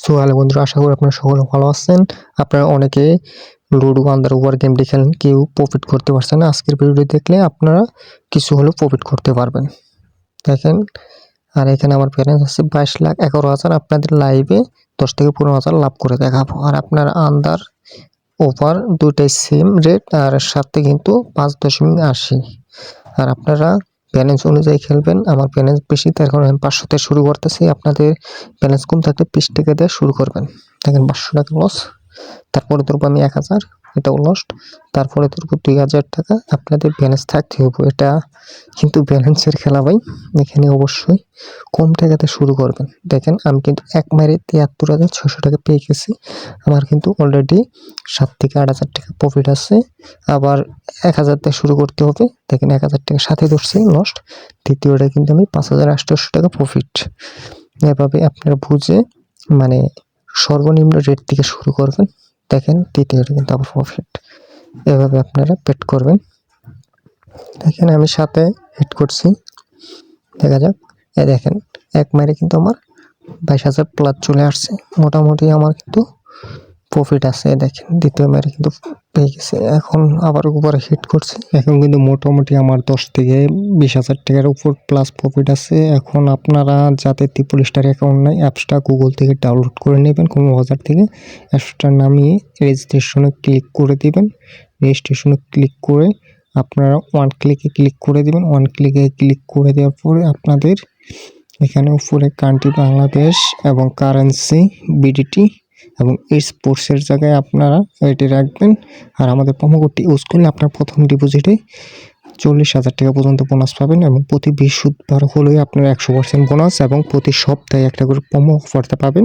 So hello বন্ধুরা, আশা করি আপনারা সকলে ভালো আছেন। আপনারা অনেকে লুডো আন্ডার ওভার গেমটি খেলেন, কেউ প্রফিট করতে পারছেন না। আজকের ভিডিওটি দেখলে আপনারা কিছু হলেও প্রফিট করতে পারবেন। দেখেন, আর এখানে আমার ব্যালেন্স আছে 22,11,000। আপনাদের লাইভে 10 থেকে 15,000 লাভ করে দেখাবো। আর আপনার আন্ডার ওভার দুটাই সেম রেট, আর সাথে কিন্তু 5.80। আর আপনারা ব্যালেন্স অনুযায়ী খেলবেন। আমার ব্যালেন্স বেশি, তার কারণে আমি 500 থেকে শুরু করতেছি। আপনাদের ব্যালেন্স কম থাকলে 20 টাকা দিয়ে শুরু করবেন। দেখেন 500 টাকা লস, তারপরে ধরবো আমি 1000, এটাও লস্ট, তারপরে ধরবো 2000 টাকা। আপনাদের ব্যালেন্স থাকতে হবে, এটা কিন্তু ব্যালেন্সের খেলা ভাই। এখানে অবশ্যই কম টাকাতে শুরু করবেন। দেখেন আমি কিন্তু এক মারে 73,600 টাকা পেয়ে গেছি। আমার কিন্তু অলরেডি 7 থেকে 8,000 টাকা প্রফিট আছে। আবার 1000 থেকে শুরু করতে হবে। দেখেন 1000 টাকা সাথে ধরছি, লস্ট। দ্বিতীয়টা কিন্তু আমি 5,800 টাকা প্রফিট। এভাবে আপনারা বুঝে মানে সর্বনিম্ন রেট থেকে শুরু করবেন। দেখেন তৃতীয়টা কিন্তু আবার প্রফিট। এভাবে আপনারা পেট করবেন। দেখেন আমি সাথে হিট করছি, দেখা যাক। দেখেন এক মারে কিন্তু আমার 22,000 প্লাস চলে আসছে। মোটামুটি আমার কিন্তু প্রফিট আছে। দেখেন দ্বিতীয় মারে কিন্তু পেয়ে গেছে। এখন আবার উপরে হিট করছে, এখন কিন্তু মোটামুটি আমার 10 থেকে 20,000 টাকার উপর প্লাস প্রফিট আছে। এখন আপনারা যাতে ট্রিপল স্টার অ্যাকাউন্ট নাই, অ্যাপসটা গুগল থেকে ডাউনলোড করে নেবেন কোনো বাজার থেকে। অ্যাপসটা নামিয়ে রেজিস্ট্রেশনে ক্লিক করে দিবেন। রেজিস্ট্রেশনে ক্লিক করে আপনারা ওয়ান ক্লিকে ক্লিক করে দিবেন। ওয়ান ক্লিকে ক্লিক করে দেওয়ার পরে আপনাদের এখানে উপরে কান্ট্রি বাংলাদেশ এবং কারেন্সি বিডিটি এবং স্পোর্টসের জায়গায় আপনারা এটি রাখবেন। আর আমাদের প্রোমো কোডটি ইউজ করলে আপনার প্রথম ডিপোজিটে 40,000 টাকা পর্যন্ত বোনাস পাবেন, এবং প্রতি বৃহস্পতিবার হলে আপনারা 100% বোনাস, এবং প্রতি সপ্তাহে একটা করে প্রোমো অফারটা পাবেন।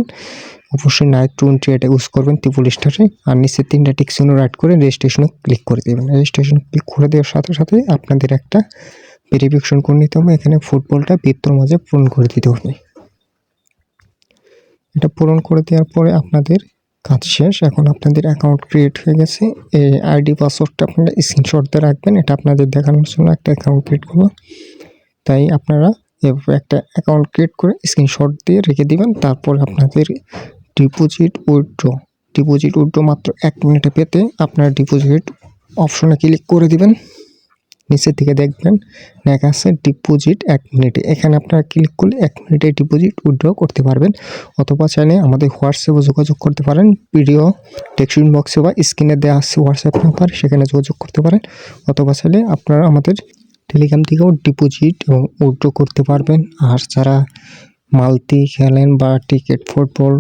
অবশ্যই নাইট 20 এটা ইউজ করবেন ট্রিপল স্টারে। আর নিচে 3টা টিক চিহ্ন রাইট করে রেজিস্ট্রেশনে ক্লিক করে দেবেন। রেজিস্ট্রেশন ক্লিক করে দেওয়ার সাথে সাথে আপনাদের একটা ভেরিফিকেশন করে নিতে হবে। এখানে ফুটবলটা বৃত্তর মাঝে পূরণ করে দিতে হবে। এটা পূরণ করে দেওয়ার পরে আপনাদের কাজ শেষ। এখন আপনাদের অ্যাকাউন্ট ক্রিয়েট হয়ে গেছে। এই আইডি পাসওয়ার্ডটা আপনারা স্ক্রিনশট দিয়ে রাখবেন, এটা আপনাদের দেখানোর জন্য একটা অ্যাকাউন্ট ক্রিয়েট করবো। তাই আপনারা এভাবে একটা অ্যাকাউন্ট ক্রিয়েট করে স্ক্রিনশট দিয়ে রেখে দিবেন। তারপর আপনাদের ডিপোজিট উইথড্র মাত্র 1 মিনিটে পেতে আপনারা ডিপোজিট অপশনে ক্লিক করে দিবেন। নিচের দিকে দেখবেন লেখা আছে ডিপোজিট 1 মিনিটে। এখানে আপনারা ক্লিক করলে 1 মিনিটে ডিপোজিট উইথড্র করতে পারবেন। অথবা চাইলে আমাদের হোয়াটসঅ্যাপে যোগাযোগ করতে পারেন। ভিডিও ডেসক্রিপশন বক্সে বা স্ক্রিনে দেওয়া আছে হোয়াটসঅ্যাপ নাম্বার, সেখানে যোগাযোগ করতে পারেন। অথবা চাইলে আপনারা আমাদের টেলিগ্রাম থেকেও ডিপোজিট এবং উইথড্র করতে পারবেন। আর যারা মাল্টি খেলেন বা টিকেট ফুটবল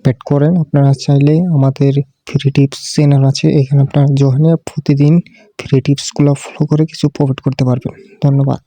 বেট করেন, আপনারা চাইলে আমাদের ফ্রি টিপস চ্যানেল আছে, এখানে আপনারা জয়েন হয়ে প্রতিদিন ফ্রি টিপসগুলো ফলো করে কিছু প্রফিট করতে পারবেন। ধন্যবাদ।